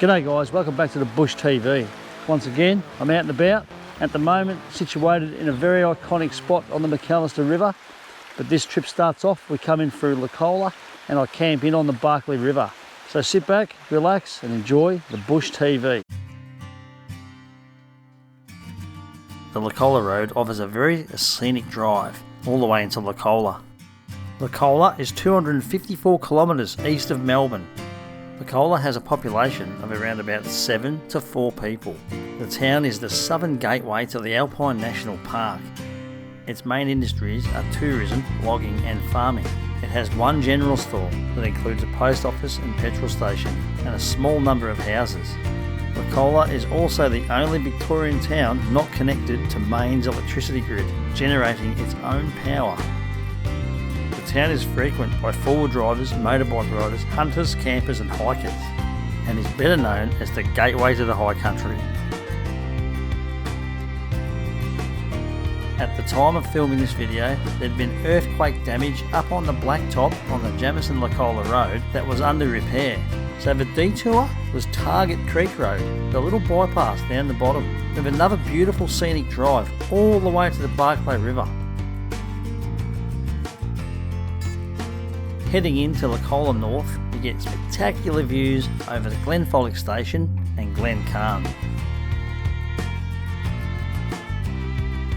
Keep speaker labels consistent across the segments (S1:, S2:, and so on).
S1: G'day guys, welcome back to the Bush TV. Once again, I'm out and about, at the moment situated in a very iconic spot on the McAllister River. But this trip starts off, we come in through Licola and I camp in on the PRODLY River. So sit back, relax and enjoy the Bush TV. The Licola Road offers a very scenic drive all the way into Licola. Licola is 254 kilometres east of Melbourne. Licola has a population of around about 7 to 4 people. The town is the southern gateway to the Alpine National Park. Its main industries are tourism, logging and farming. It has one general store that includes a post office and petrol station and a small number of houses. Licola is also the only Victorian town not connected to Maine's electricity grid, generating its own power. The town is frequented by four-wheel drivers, motorbike riders, hunters, campers and hikers, and is better known as the gateway to the high country. At the time of filming this video, there had been earthquake damage up on the blacktop on the Jamison-Licola Road that was under repair. So the detour was Target Creek Road, the little bypass down the bottom, with another beautiful scenic drive all the way to the PRODLY River. Heading into Licola North, you get spectacular views over the Glenfollick Station and Glen Carn.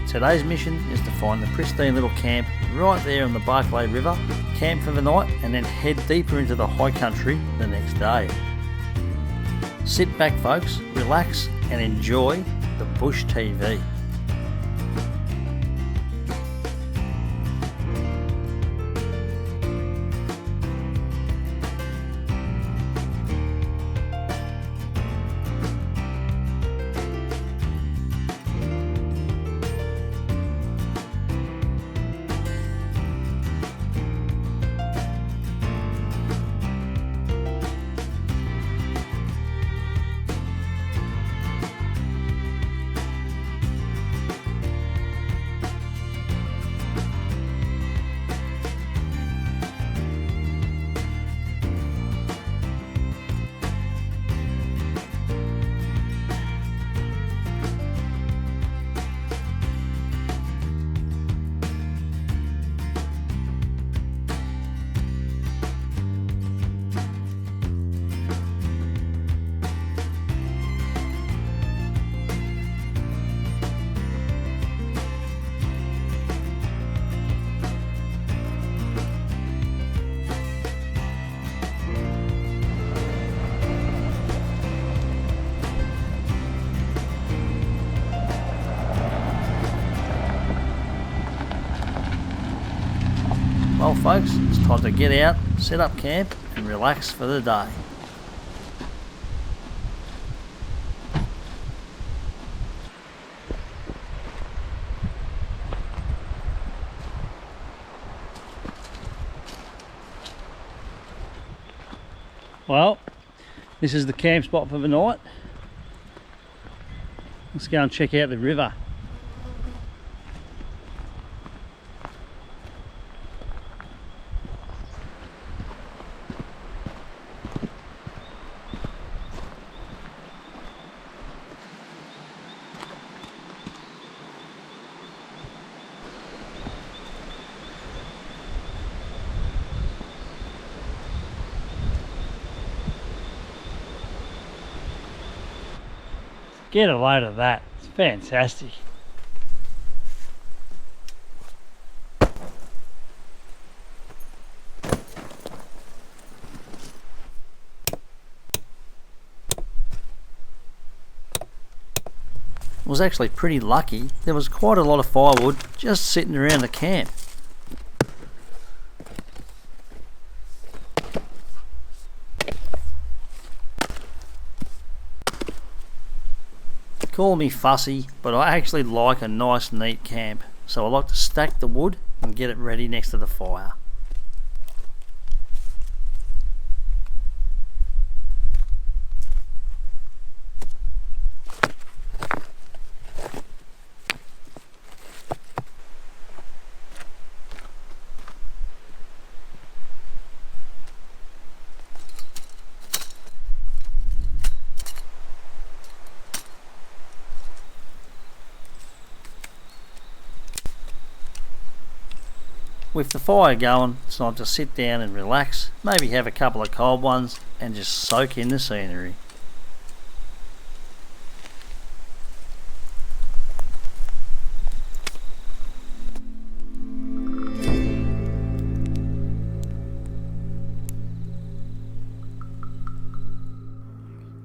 S1: Today's mission is to find the pristine little camp right there on the PRODLY River, camp for the night and then head deeper into the high country the next day. Sit back folks, relax and enjoy the Bush TV. Well folks, it's time to get out, set up camp and relax for the day. Well, this is the camp spot for the night. Let's go and check out the river. Get a load of that, it's fantastic. I was actually pretty lucky, there was quite a lot of firewood just sitting around the camp. Call me fussy, but I actually like a nice neat camp, so I like to stack the wood and get it ready next to the fire. With the fire going, it's time to sit down and relax, maybe have a couple of cold ones and just soak in the scenery.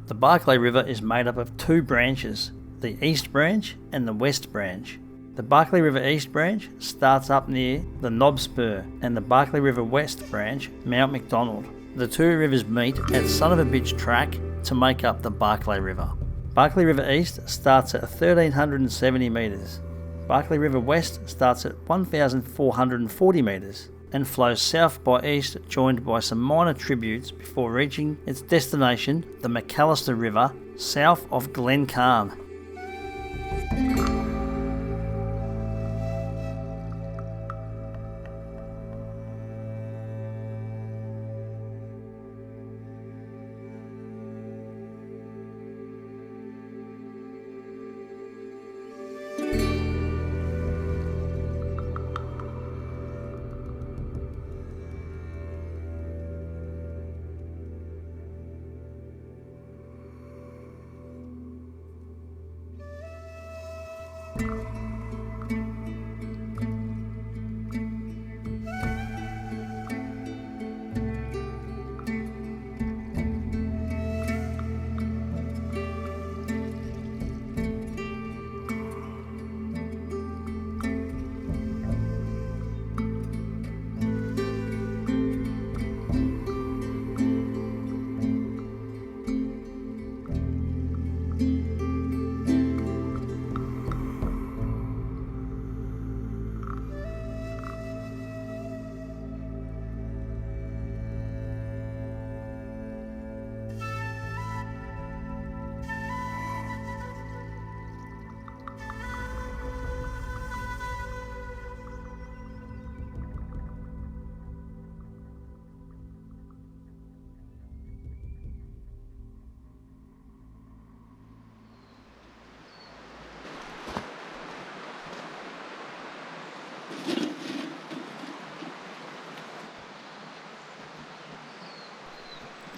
S1: The Barkly River is made up of two branches, the East Branch and the West Branch. The Barkly River East Branch starts up near the Knob Spur and the Barkly River West Branch, Mount Macdonald. The two rivers meet at Son of a Bitch Track to make up the Barkly River. Barkly River East starts at 1,370 metres. Barkly River West starts at 1,440 metres and flows south by east, joined by some minor tributes before reaching its destination, the McAllister River, south of Glencarn.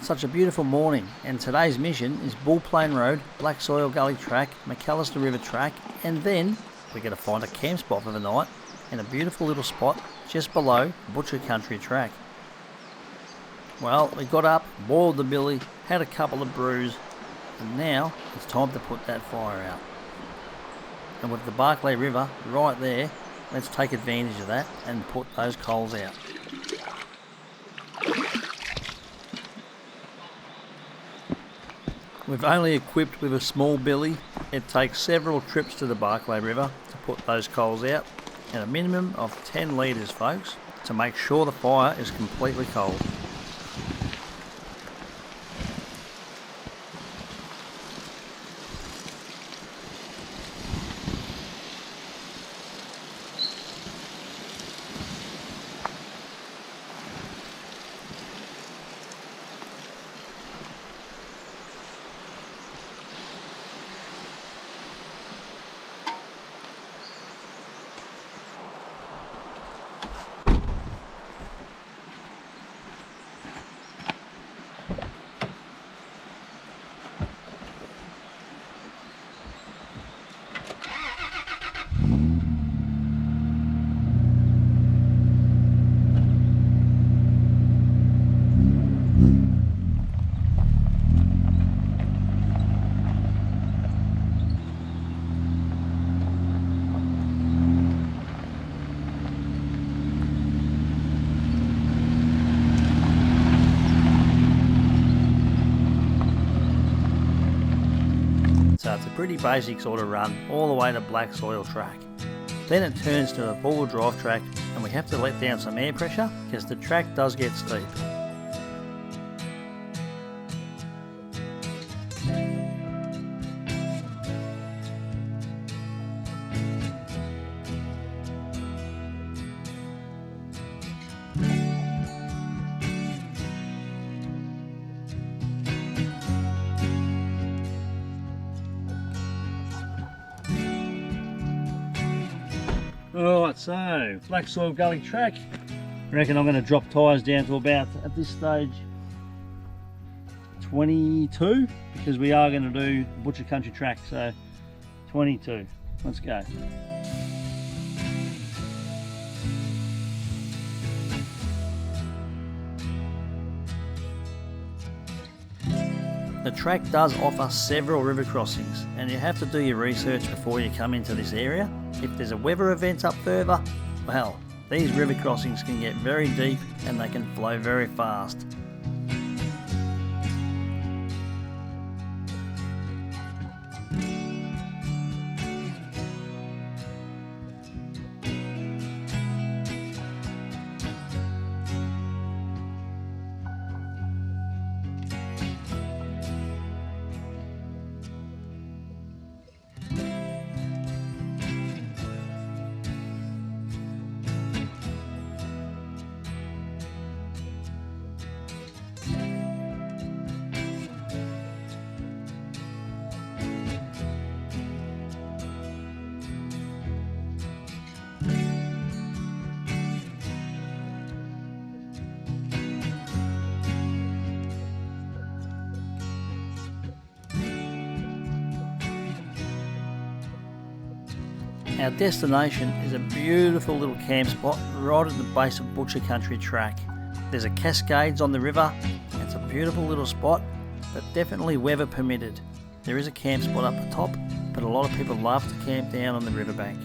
S1: Such a beautiful morning, and today's mission is Bull Plain Road, Black Soil Gully Track, McAllister River Track, and then we're going to find a camp spot for the night in a beautiful little spot just below Butcher Country Track. Well, we got up, boiled the billy, had a couple of brews, and now it's time to put that fire out. And with the Barkly River right there, let's take advantage of that and put those coals out. We've only equipped with a small billy. It takes several trips to the Barkly River to put those coals out, and a minimum of 10 litres, folks, to make sure the fire is completely cold. So it's a pretty basic sort of run all the way to Black Soil Track. Then it turns to a four-wheel drive track, and we have to let down some air pressure because the track does get steep. Alright, so Black Soil Gully track. I reckon I'm going to drop tyres down to about, at this stage, 22, because we are going to do Butcher Country track, so 22. Let's go. The track does offer several river crossings, and you have to do your research before you come into this area. If there's a weather event up further, well, these river crossings can get very deep and they can flow very fast. Our destination is a beautiful little camp spot right at the base of Butcher Country track. There's a cascades on the river. It's a beautiful little spot, but definitely weather permitted. There is a camp spot up the top, but a lot of people love to camp down on the riverbank.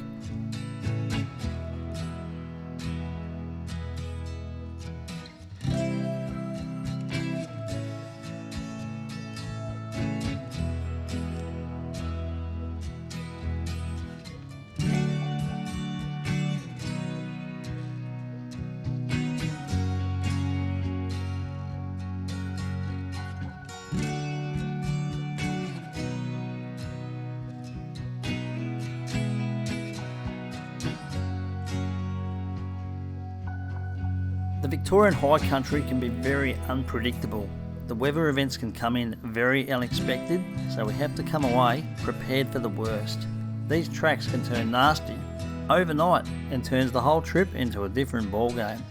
S1: The Victorian high country can be very unpredictable. The weather events can come in very unexpected, so we have to come away prepared for the worst. These tracks can turn nasty overnight and turns the whole trip into a different ballgame.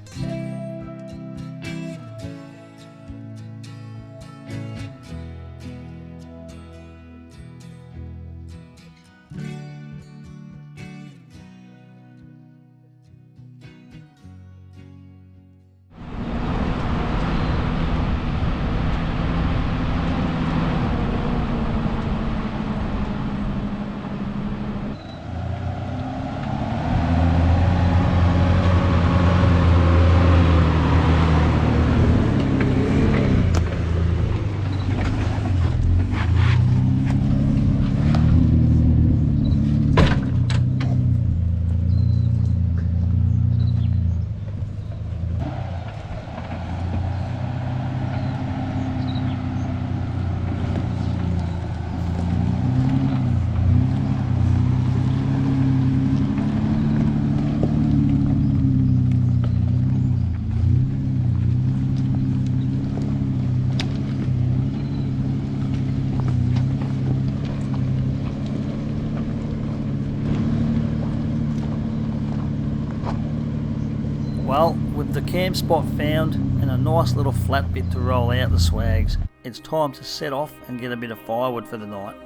S1: Well, with the camp spot found and a nice little flat bit to roll out the swags, it's time to set off and get a bit of firewood for the night.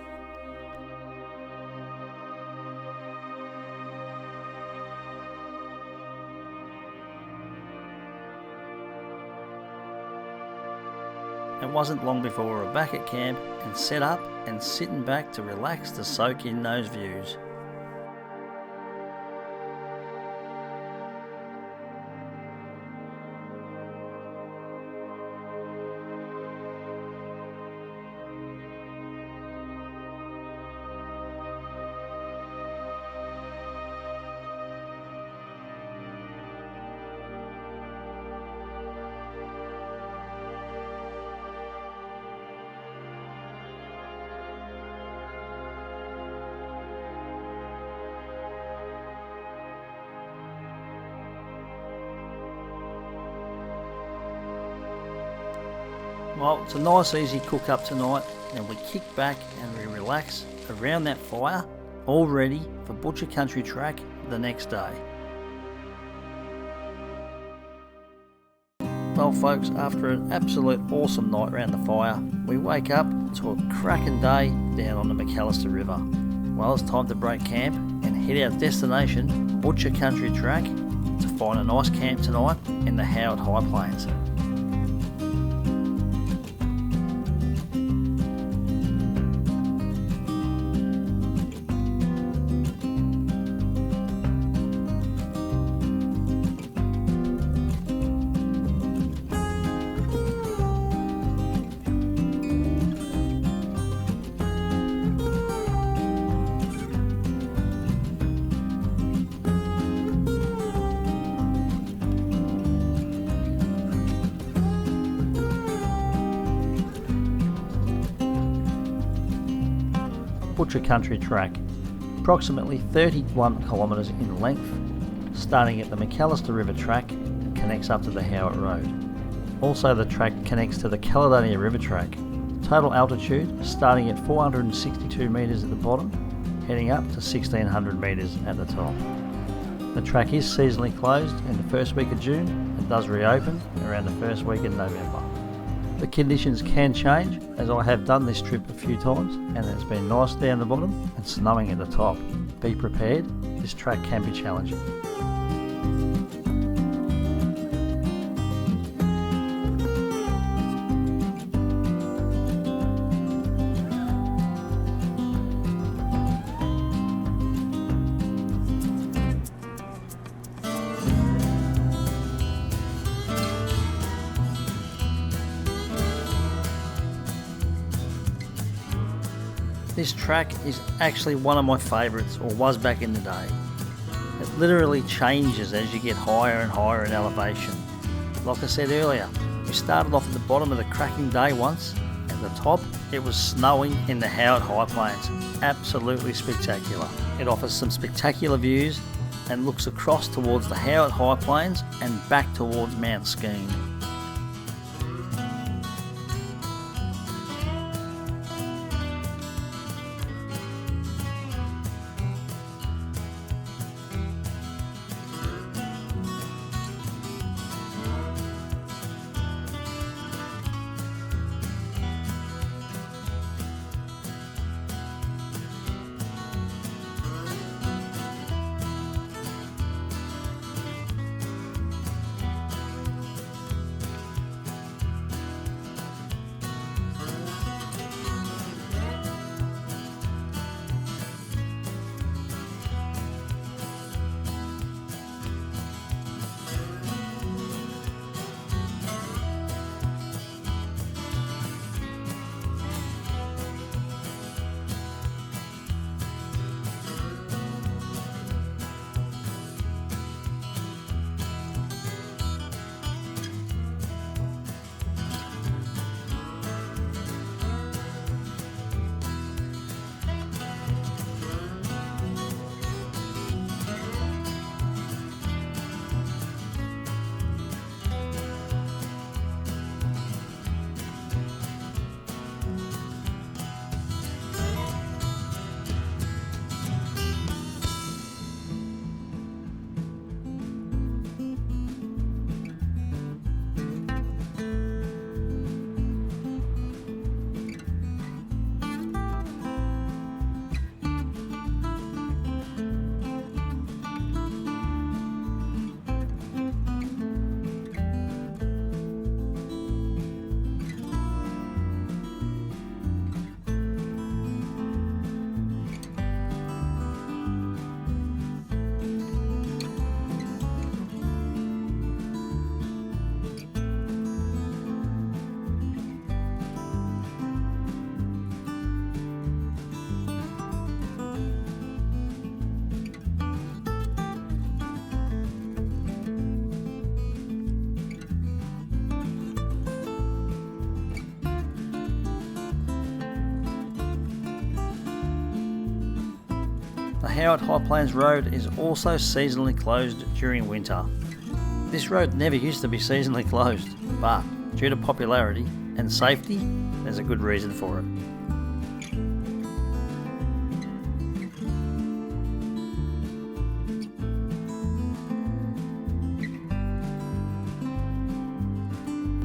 S1: It wasn't long before we were back at camp and set up and sitting back to relax to soak in those views. Well, it's a nice easy cook up tonight, and we kick back and we relax around that fire, all ready for Butcher Country track the next day. Well folks, after an absolute awesome night around the fire, we wake up to a cracking day down on the McAllister River. Well, it's time to break camp and head our destination, Butcher Country Track, to find a nice camp tonight in the Howard High Plains. Butcher Country Track, approximately 31 kilometres in length, starting at the McAllister River track, connects up to the Howard Road. Also the track connects to the Caledonia River track. Total altitude starting at 462 metres at the bottom, heading up to 1600 metres at the top. The track is seasonally closed in the first week of June and does reopen around the first week in November. The conditions can change, as I have done this trip a few times and it's been nice down the bottom and snowing at the top. Be prepared, this track can be challenging. This track is actually one of my favourites, or was back in the day. It literally changes as you get higher and higher in elevation. Like I said earlier, we started off at the bottom of the cracking day once. At the top, it was snowing in the Howard High Plains. Absolutely spectacular. It offers some spectacular views and looks across towards the Howard High Plains and back towards Mount Skene. The Howard High Plains Road is also seasonally closed during winter. This road never used to be seasonally closed, but due to popularity and safety, there's a good reason for it.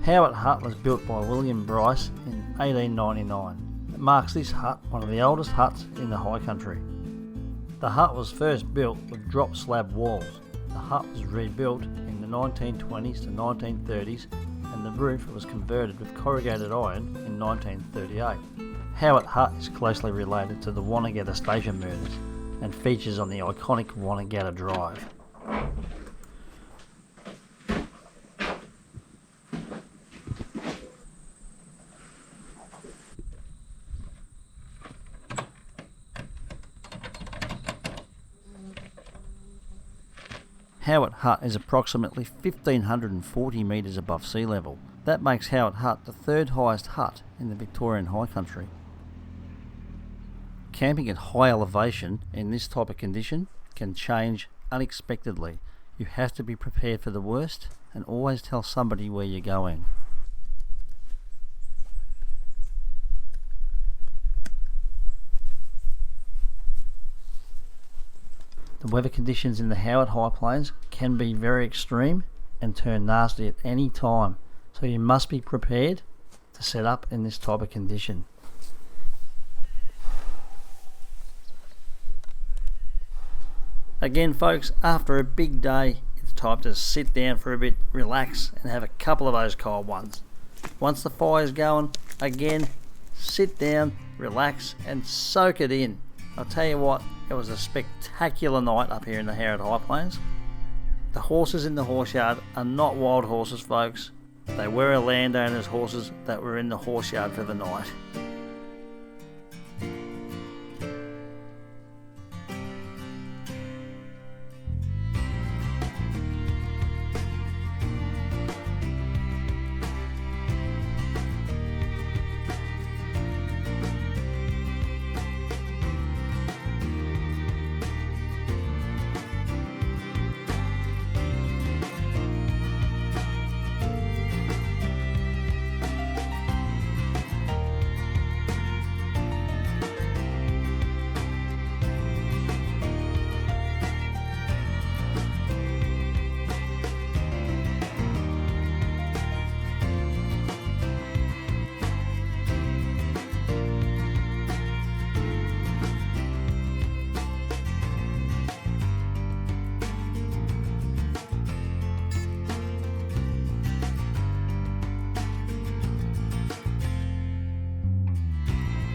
S1: Howard Hut was built by William Bryce in 1899. It marks this hut one of the oldest huts in the high country. The hut was first built with drop slab walls. The hut was rebuilt in the 1920s to 1930s, and the roof was converted with corrugated iron in 1938. Howard Hut is closely related to the Wanagata station murders and features on the iconic Wanagata Drive. Howard Hut is approximately 1,540 metres above sea level. That makes Howard Hut the third highest hut in the Victorian High Country. Camping at high elevation in this type of condition can change unexpectedly. You have to be prepared for the worst and always tell somebody where you're going. The weather conditions in the Howard High Plains can be very extreme and turn nasty at any time, so you must be prepared to set up in this type of condition. Again folks, after a big day, it's time to sit down for a bit, relax and have a couple of those cold ones. Once the fire's going, again, sit down, relax and soak it in. I'll tell you what, it was a spectacular night up here in the Howard High Plains. The horses in the horse yard are not wild horses folks. They were a landowner's horses that were in the horse yard for the night.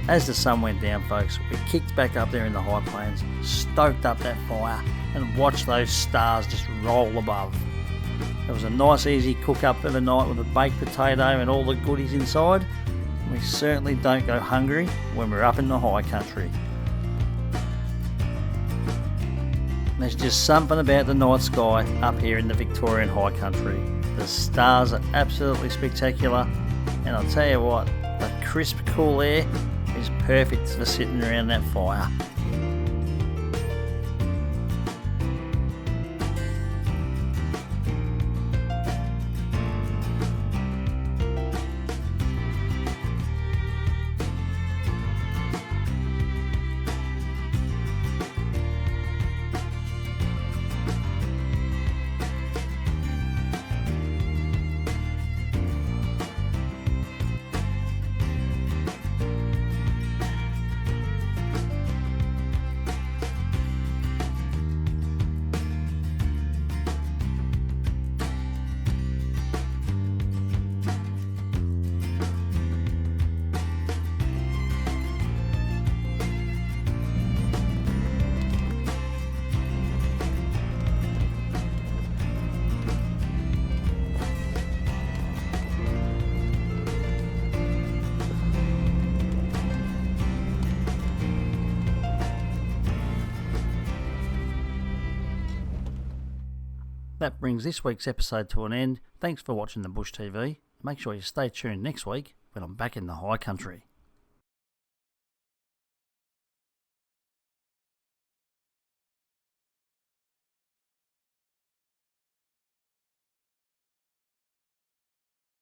S1: As the sun went down folks, we kicked back up there in the high plains, stoked up that fire and watched those stars just roll above. It was a nice easy cook up for the night with a baked potato and all the goodies inside. We certainly don't go hungry when we're up in the high country. There's just something about the night sky up here in the Victorian high country. The stars are absolutely spectacular, and I'll tell you what, the crisp cool air is perfect for sitting around that fire. That brings this week's episode to an end. Thanks for watching the Bush TV. Make sure you stay tuned next week when I'm back in the high country.